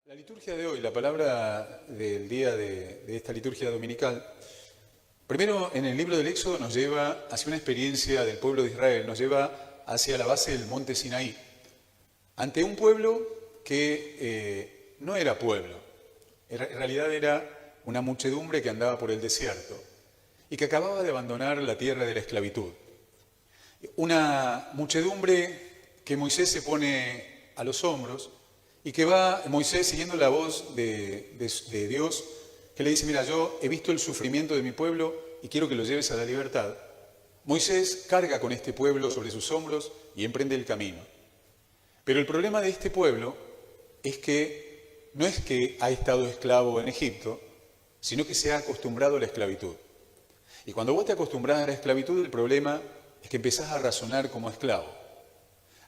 La liturgia de hoy, la palabra del día de esta liturgia dominical, primero en el libro del Éxodo nos lleva hacia una experiencia del pueblo de Israel, nos lleva hacia la base del monte Sinaí, ante un pueblo que no era pueblo, en realidad era una muchedumbre que andaba por el desierto y que acababa de abandonar la tierra de la esclavitud. Una muchedumbre que Moisés se pone a los hombros y que va Moisés siguiendo la voz de Dios, que le dice: mira, yo he visto el sufrimiento de mi pueblo y quiero que lo lleves a la libertad. Moisés carga con este pueblo sobre sus hombros y emprende el camino. Pero el problema de este pueblo es que no es que ha estado esclavo en Egipto, sino que se ha acostumbrado a la esclavitud. Y cuando vos te acostumbras a la esclavitud, el problema es que empezás a razonar como esclavo.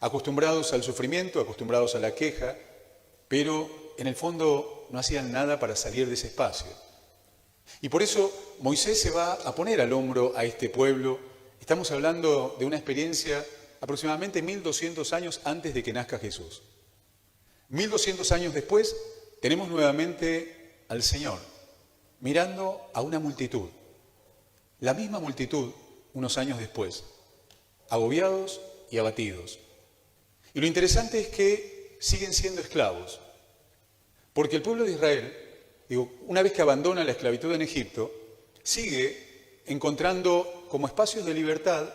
Acostumbrados al sufrimiento, acostumbrados a la queja, pero en el fondo no hacían nada para salir de ese espacio. Y por eso Moisés se va a poner al hombro a este pueblo. Estamos hablando de una experiencia aproximadamente 1200 años antes de que nazca Jesús. 1200 años después tenemos nuevamente al Señor mirando a una multitud, la misma multitud unos años después, agobiados y abatidos. Y lo interesante es que siguen siendo esclavos, porque el pueblo de Israel, una vez que abandona la esclavitud en Egipto, sigue encontrando como espacios de libertad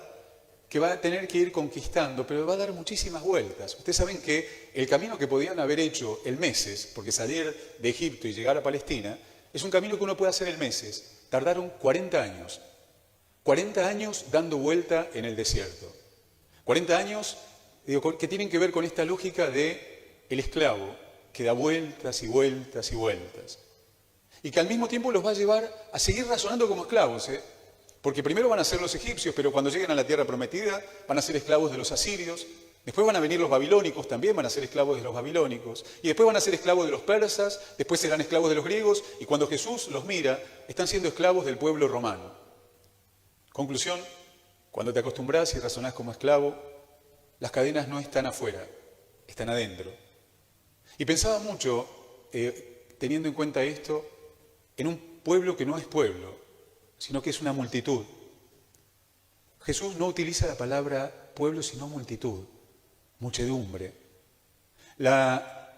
que va a tener que ir conquistando, pero va a dar muchísimas vueltas. Ustedes saben que el camino que podían haber hecho en meses, porque salir de Egipto y llegar a Palestina, es un camino que uno puede hacer en meses. Tardaron 40 años. 40 años dando vuelta en el desierto. 40 años que tienen que ver con esta lógica de el esclavo que da vueltas y vueltas y vueltas. Y que al mismo tiempo los va a llevar a seguir razonando como esclavos, porque primero van a ser los egipcios, pero cuando lleguen a la tierra prometida van a ser esclavos de los asirios, después van a venir los babilónicos, también van a ser esclavos de los babilónicos, y después van a ser esclavos de los persas, después serán esclavos de los griegos, y cuando Jesús los mira, están siendo esclavos del pueblo romano. Conclusión: cuando te acostumbras y razonás como esclavo, las cadenas no están afuera, están adentro. Y pensaba mucho, teniendo en cuenta esto, en un pueblo que no es pueblo, sino que es una multitud. Jesús no utiliza la palabra pueblo, sino multitud, muchedumbre.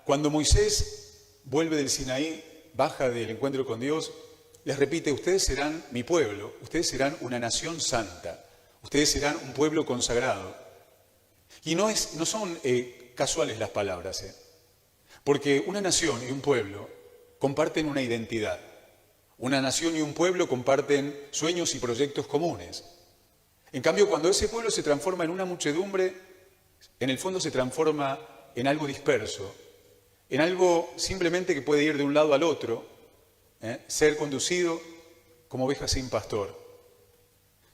Cuando Moisés vuelve del Sinaí, baja del encuentro con Dios, les repite: ustedes serán mi pueblo, ustedes serán una nación santa, ustedes serán un pueblo consagrado. Y no son casuales las palabras, porque una nación y un pueblo comparten una identidad. Una nación y un pueblo comparten sueños y proyectos comunes. En cambio, cuando ese pueblo se transforma en una muchedumbre, en el fondo se transforma en algo disperso, en algo simplemente que puede ir de un lado al otro, ser conducido como oveja sin pastor.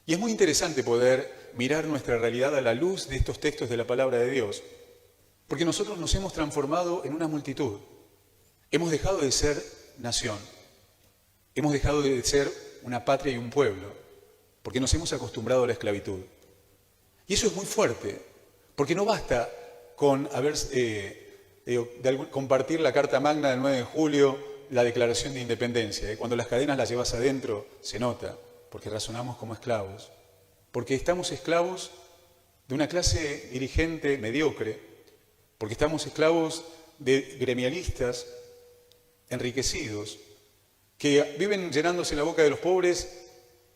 Y es muy interesante poder mirar nuestra realidad a la luz de estos textos de la palabra de Dios, porque nosotros nos hemos transformado en una multitud. Hemos dejado de ser nación, hemos dejado de ser una patria y un pueblo, porque nos hemos acostumbrado a la esclavitud. Y eso es muy fuerte, porque no basta con compartir la Carta Magna del 9 de julio, la Declaración de Independencia. Cuando las cadenas las llevas adentro, se nota, porque razonamos como esclavos, porque estamos esclavos de una clase dirigente mediocre, porque estamos esclavos de gremialistas enriquecidos que viven llenándose la boca de los pobres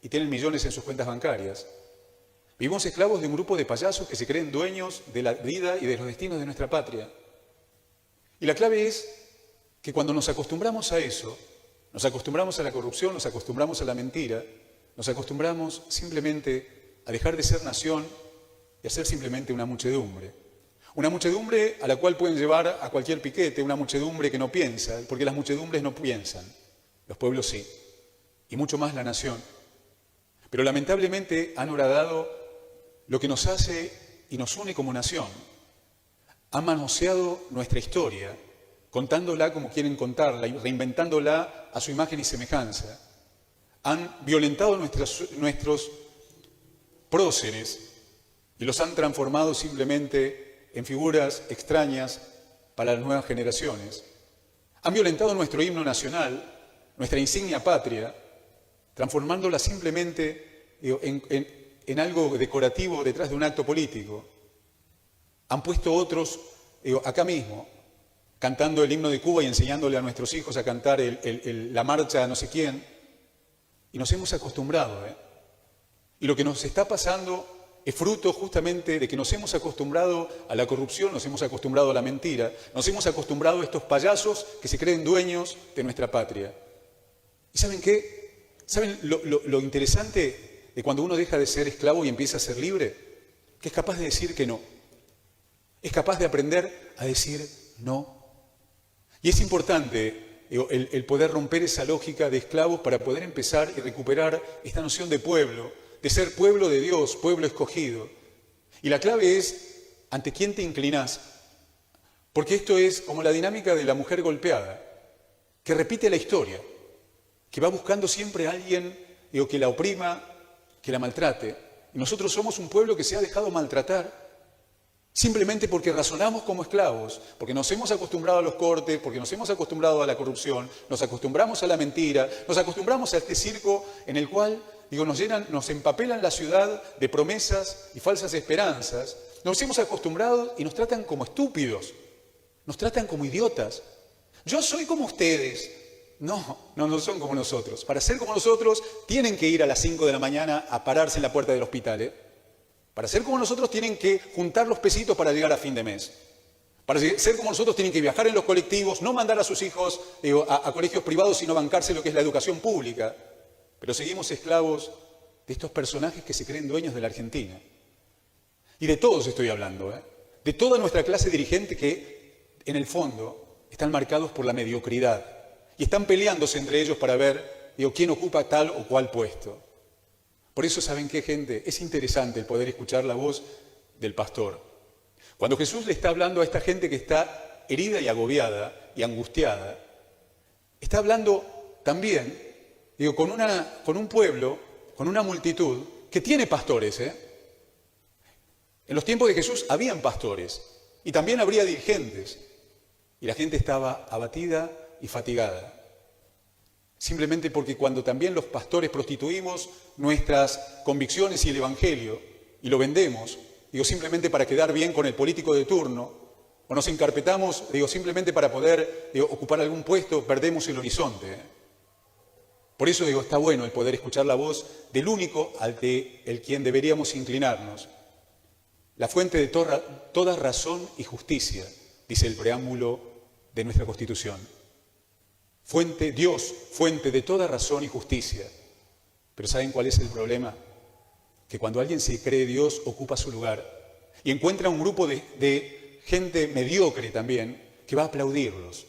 y tienen millones en sus cuentas bancarias. Vivimos esclavos de un grupo de payasos que se creen dueños de la vida y de los destinos de nuestra patria. Y la clave es que cuando nos acostumbramos a eso, nos acostumbramos a la corrupción, nos acostumbramos a la mentira, nos acostumbramos simplemente a dejar de ser nación y a ser simplemente una muchedumbre. Una muchedumbre a la cual pueden llevar a cualquier piquete, una muchedumbre que no piensa, porque las muchedumbres no piensan, los pueblos sí, y mucho más la nación. Pero lamentablemente han horadado lo que nos hace y nos une como nación. Han manoseado nuestra historia, contándola como quieren contarla y reinventándola a su imagen y semejanza. Han violentado nuestros próceres y los han transformado simplemente en figuras extrañas para las nuevas generaciones. Han violentado nuestro himno nacional, nuestra insignia patria, transformándola simplemente en algo decorativo detrás de un acto político. Han puesto otros acá mismo, cantando el himno de Cuba y enseñándole a nuestros hijos a cantar la marcha a no sé quién. Y nos hemos acostumbrado. Y lo que nos está pasando es fruto justamente de que nos hemos acostumbrado a la corrupción, nos hemos acostumbrado a la mentira, nos hemos acostumbrado a estos payasos que se creen dueños de nuestra patria. ¿Y saben qué? ¿Saben lo interesante de cuando uno deja de ser esclavo y empieza a ser libre? Que es capaz de decir que no. Es capaz de aprender a decir no. Y es importante el poder romper esa lógica de esclavos para poder empezar y recuperar esta noción de pueblo, de ser pueblo de Dios, pueblo escogido. Y la clave es ante quién te inclinás. Porque esto es como la dinámica de la mujer golpeada, que repite la historia, que va buscando siempre a alguien que la oprima, que la maltrate. Y nosotros somos un pueblo que se ha dejado maltratar simplemente porque razonamos como esclavos, porque nos hemos acostumbrado a los cortes, porque nos hemos acostumbrado a la corrupción, nos acostumbramos a la mentira, nos acostumbramos a este circo en el cual nos empapelan la ciudad de promesas y falsas esperanzas. Nos hemos acostumbrado y nos tratan como estúpidos, nos tratan como idiotas. Yo soy como ustedes. No son como nosotros. Para ser como nosotros tienen que ir a las 5 de la mañana a pararse en la puerta del hospital. Para ser como nosotros tienen que juntar los pesitos para llegar a fin de mes. Para ser como nosotros tienen que viajar en los colectivos, no mandar a sus hijos a colegios privados, sino bancarse lo que es la educación pública. Pero seguimos esclavos de estos personajes que se creen dueños de la Argentina. Y de todos estoy hablando, de toda nuestra clase dirigente que, en el fondo, están marcados por la mediocridad. Y están peleándose entre ellos para ver quién ocupa tal o cual puesto. Por eso, ¿saben qué, gente? Es interesante el poder escuchar la voz del pastor. Cuando Jesús le está hablando a esta gente que está herida y agobiada y angustiada, está hablando también, con un pueblo, con una multitud que tiene pastores. En los tiempos de Jesús habían pastores y también habría dirigentes. Y la gente estaba abatida y fatigada. Simplemente porque cuando también los pastores prostituimos nuestras convicciones y el Evangelio y lo vendemos, simplemente para quedar bien con el político de turno, o nos encarpetamos, simplemente para poder ocupar algún puesto, perdemos el horizonte. Por eso está bueno el poder escuchar la voz del único ante el quien deberíamos inclinarnos. La fuente de toda razón y justicia, dice el preámbulo de nuestra Constitución. Dios, fuente de toda razón y justicia. Pero ¿saben cuál es el problema? Que cuando alguien se cree Dios, ocupa su lugar y encuentra un grupo de gente mediocre también que va a aplaudirlos.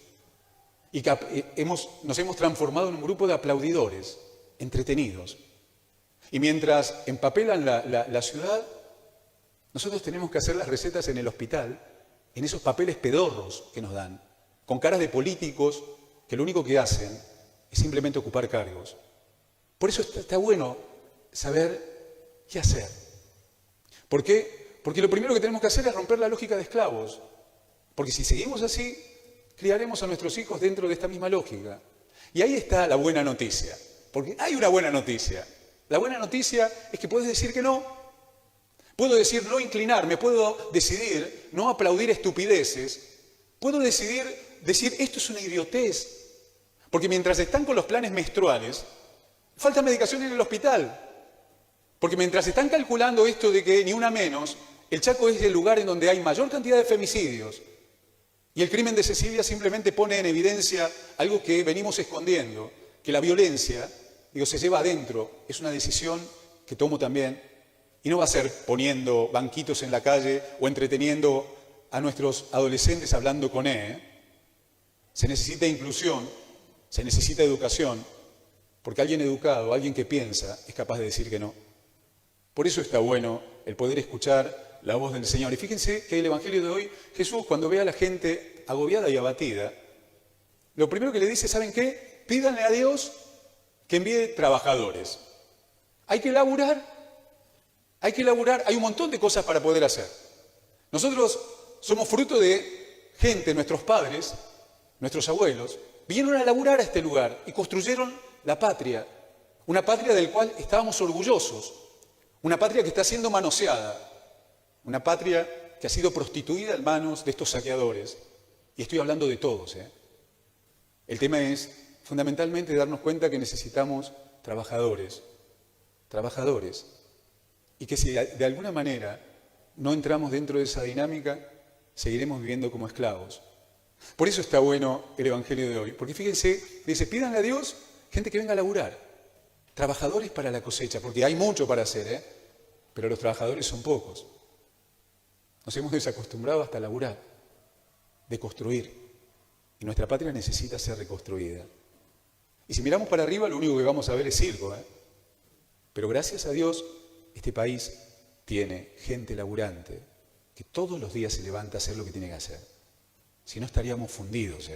Y que nos hemos transformado en un grupo de aplaudidores, entretenidos. Y mientras empapelan la ciudad, nosotros tenemos que hacer las recetas en el hospital, en esos papeles pedorros que nos dan, con caras de políticos que lo único que hacen es simplemente ocupar cargos. Por eso está bueno saber qué hacer. ¿Por qué? Porque lo primero que tenemos que hacer es romper la lógica de esclavos. Porque si seguimos así, criaremos a nuestros hijos dentro de esta misma lógica. Y ahí está la buena noticia. Porque hay una buena noticia. La buena noticia es que puedes decir que no. Puedo decir no inclinarme, puedo decidir no aplaudir estupideces. Puedo decir esto es una idiotez. Porque mientras están con los planes menstruales, falta medicación en el hospital. Porque mientras están calculando esto de que ni una menos, el Chaco es el lugar en donde hay mayor cantidad de femicidios. Y el crimen de Cecilia simplemente pone en evidencia algo que venimos escondiendo, que la violencia, se lleva adentro, es una decisión que tomo también, y no va a ser poniendo banquitos en la calle o entreteniendo a nuestros adolescentes hablando con él. Se necesita inclusión, se necesita educación, porque alguien educado, alguien que piensa, es capaz de decir que no. Por eso está bueno el poder escuchar la voz del Señor. Y fíjense que el Evangelio de hoy, Jesús, cuando ve a la gente agobiada y abatida, lo primero que le dice, ¿saben qué? Pídanle a Dios que envíe trabajadores. Hay que laburar, hay un montón de cosas para poder hacer. Nosotros somos fruto de gente, nuestros padres, nuestros abuelos, vinieron a laburar a este lugar y construyeron la patria, una patria del cual estábamos orgullosos, una patria que está siendo manoseada, una patria que ha sido prostituida en manos de estos saqueadores. Y estoy hablando de todos. El tema es fundamentalmente darnos cuenta que necesitamos trabajadores, y que si de alguna manera no entramos dentro de esa dinámica, seguiremos viviendo como esclavos. Por eso está bueno el Evangelio de hoy, porque fíjense, dice, pidan a Dios gente que venga a laburar, trabajadores para la cosecha, porque hay mucho para hacer, pero los trabajadores son pocos. Nos hemos desacostumbrado hasta a laburar, de construir, y nuestra patria necesita ser reconstruida. Y si miramos para arriba, lo único que vamos a ver es circo, Pero gracias a Dios, este país tiene gente laburante que todos los días se levanta a hacer lo que tiene que hacer. Si no, estaríamos fundidos.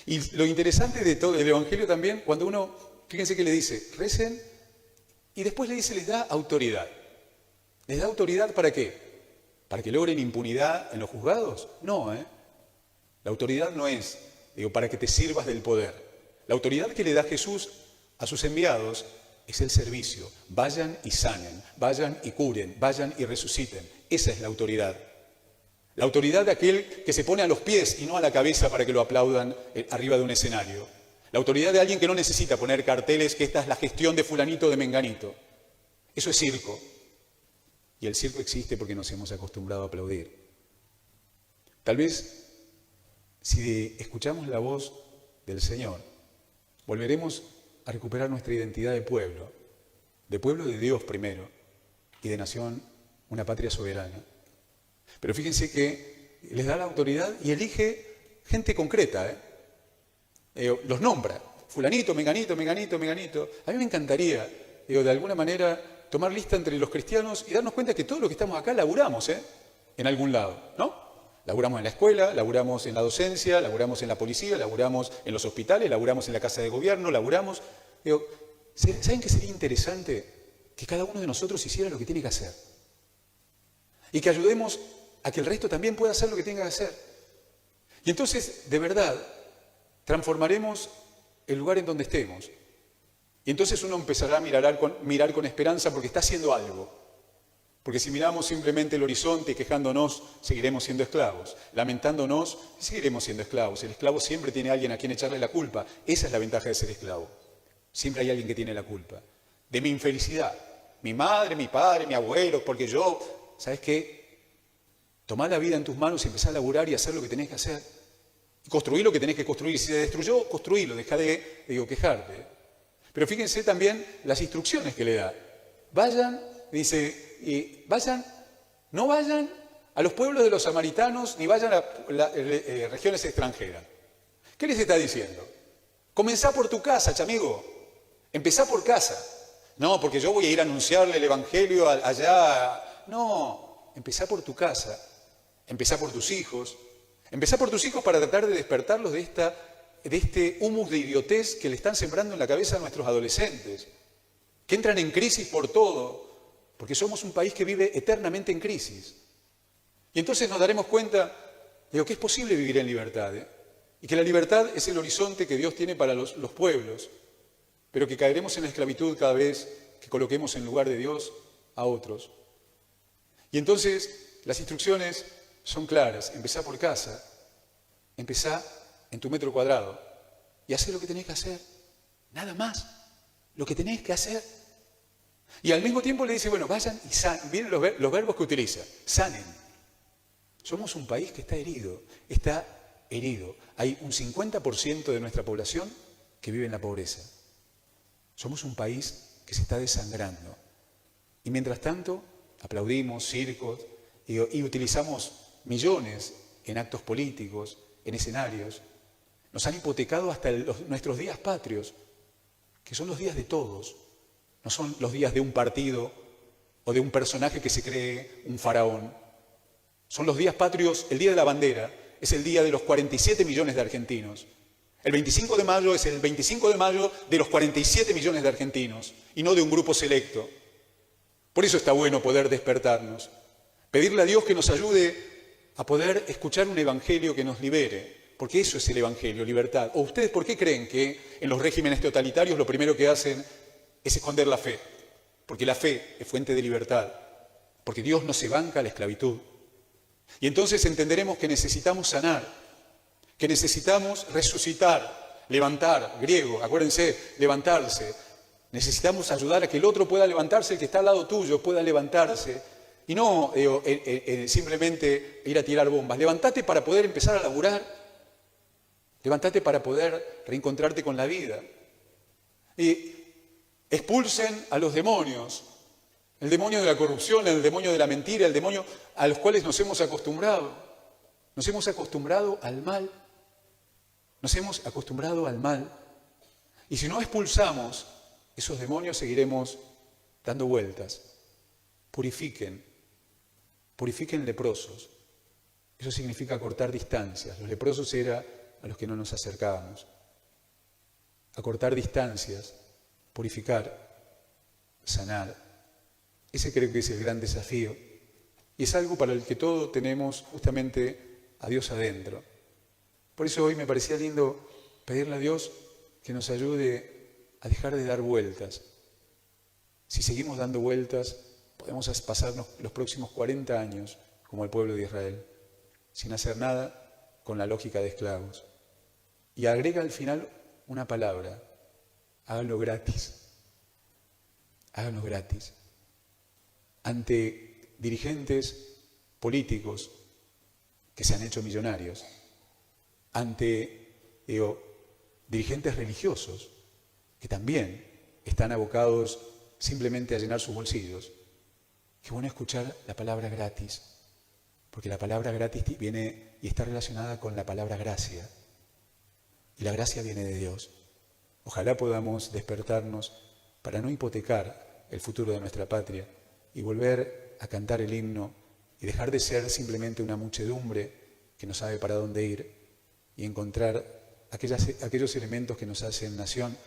Y lo interesante de todo el Evangelio también, cuando uno, fíjense que le dice, recen, y después le dice, les da autoridad. ¿Les da autoridad para qué? ¿Para que logren impunidad en los juzgados? No, La autoridad no es, para que te sirvas del poder. La autoridad que le da Jesús a sus enviados es el servicio. Vayan y sanen, vayan y curen, vayan y resuciten. Esa es la autoridad. La autoridad de aquel que se pone a los pies y no a la cabeza para que lo aplaudan arriba de un escenario. La autoridad de alguien que no necesita poner carteles que esta es la gestión de fulanito o de menganito. Eso es circo. Y el circo existe porque nos hemos acostumbrado a aplaudir. Tal vez, si escuchamos la voz del Señor, volveremos a recuperar nuestra identidad de pueblo de Dios primero, y de nación, una patria soberana. Pero fíjense que les da la autoridad y elige gente concreta, los nombra, fulanito, menganito, menganito, menganito. A mí me encantaría, de alguna manera, tomar lista entre los cristianos y darnos cuenta que todos los que estamos acá laburamos, en algún lado, ¿no? Laburamos en la escuela, laburamos en la docencia, laburamos en la policía, laburamos en los hospitales, laburamos en la casa de gobierno, laburamos. ¿Saben qué sería interesante? Que cada uno de nosotros hiciera lo que tiene que hacer. Y que ayudemos a que el resto también pueda hacer lo que tenga que hacer. Y entonces, de verdad, transformaremos el lugar en donde estemos. Y entonces uno empezará a mirar con esperanza porque está haciendo algo. Porque si miramos simplemente el horizonte y quejándonos, seguiremos siendo esclavos. Lamentándonos, seguiremos siendo esclavos. El esclavo siempre tiene a alguien a quien echarle la culpa. Esa es la ventaja de ser esclavo. Siempre hay alguien que tiene la culpa. De mi infelicidad. Mi madre, mi padre, mi abuelo, porque yo, ¿sabes qué? Tomá la vida en tus manos y empezá a laburar y hacer lo que tenés que hacer. Y construir lo que tenés que construir. Si se destruyó, construirlo. Dejá de quejarte. Pero fíjense también las instrucciones que le da. Vayan, dice... Y no vayan a los pueblos de los samaritanos ni vayan a regiones extranjeras. ¿Qué les está diciendo? Comenzá por tu casa, chamigo. Empezá por casa. No, porque yo voy a ir a anunciarle el Evangelio allá. No, empezá por tu casa. Empezá por tus hijos. Empezá por tus hijos para tratar de despertarlos de este humus de idiotez que le están sembrando en la cabeza a nuestros adolescentes, que entran en crisis por todo. Porque somos un país que vive eternamente en crisis. Y entonces nos daremos cuenta de que es posible vivir en libertad. Y que la libertad es el horizonte que Dios tiene para los pueblos. Pero que caeremos en la esclavitud cada vez que coloquemos en lugar de Dios a otros. Y entonces las instrucciones son claras. Empezá por casa. Empezá en tu metro cuadrado. Y hacé lo que tenés que hacer. Nada más. Lo que tenés que hacer. Y al mismo tiempo le dice, bueno, vayan y sanen. Miren los verbos que utiliza. Sanen. Somos un país que está herido. Hay un 50% de nuestra población que vive en la pobreza. Somos un país que se está desangrando. Y mientras tanto, aplaudimos circos y utilizamos millones en actos políticos, en escenarios. Nos han hipotecado hasta nuestros días patrios, que son los días de todos. No son los días de un partido o de un personaje que se cree un faraón. Son los días patrios, el Día de la Bandera es el día de los 47 millones de argentinos. El 25 de mayo es el 25 de mayo de los 47 millones de argentinos y no de un grupo selecto. Por eso está bueno poder despertarnos, pedirle a Dios que nos ayude a poder escuchar un evangelio que nos libere, Porque eso es el Evangelio, libertad. ¿O ustedes por qué creen que en los regímenes totalitarios lo primero que hacen es esconder la fe? Porque la fe es fuente de libertad. Porque Dios no se banca la esclavitud. Y entonces entenderemos que necesitamos sanar, que necesitamos resucitar, levantar, griego, acuérdense, levantarse. Necesitamos ayudar a que el otro pueda levantarse, el que está al lado tuyo pueda levantarse. Y no simplemente ir a tirar bombas. Levántate para poder empezar a laburar. Levántate para poder reencontrarte con la vida. Y expulsen a los demonios. El demonio de la corrupción, el demonio de la mentira, el demonio a los cuales nos hemos acostumbrado. Nos hemos acostumbrado al mal. Nos hemos acostumbrado al mal. Y si no expulsamos esos demonios, seguiremos dando vueltas. Purifiquen leprosos. Eso significa cortar distancias. Los leprosos eran a los que no nos acercábamos. Acortar distancias, purificar, sanar. Ese creo que es el gran desafío. Y es algo para el que todos tenemos justamente a Dios adentro. Por eso hoy me parecía lindo pedirle a Dios que nos ayude a dejar de dar vueltas. Si seguimos dando vueltas, podemos pasarnos los próximos 40 años como el pueblo de Israel, sin hacer nada, con la lógica de esclavos. Y agrega al final una palabra: háganlo gratis. Háganlo gratis. Ante dirigentes políticos que se han hecho millonarios, ante dirigentes religiosos que también están abocados simplemente a llenar sus bolsillos, qué bueno escuchar la palabra gratis, porque la palabra gratis viene y está relacionada con la palabra gracia, y la gracia viene de Dios. Ojalá podamos despertarnos para no hipotecar el futuro de nuestra patria y volver a cantar el himno y dejar de ser simplemente una muchedumbre que no sabe para dónde ir y encontrar aquellos elementos que nos hacen nación,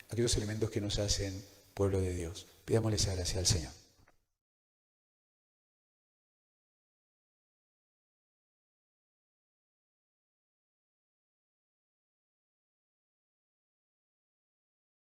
aquellos elementos que nos hacen pueblo de Dios. Pidámosle esa gracia al Señor.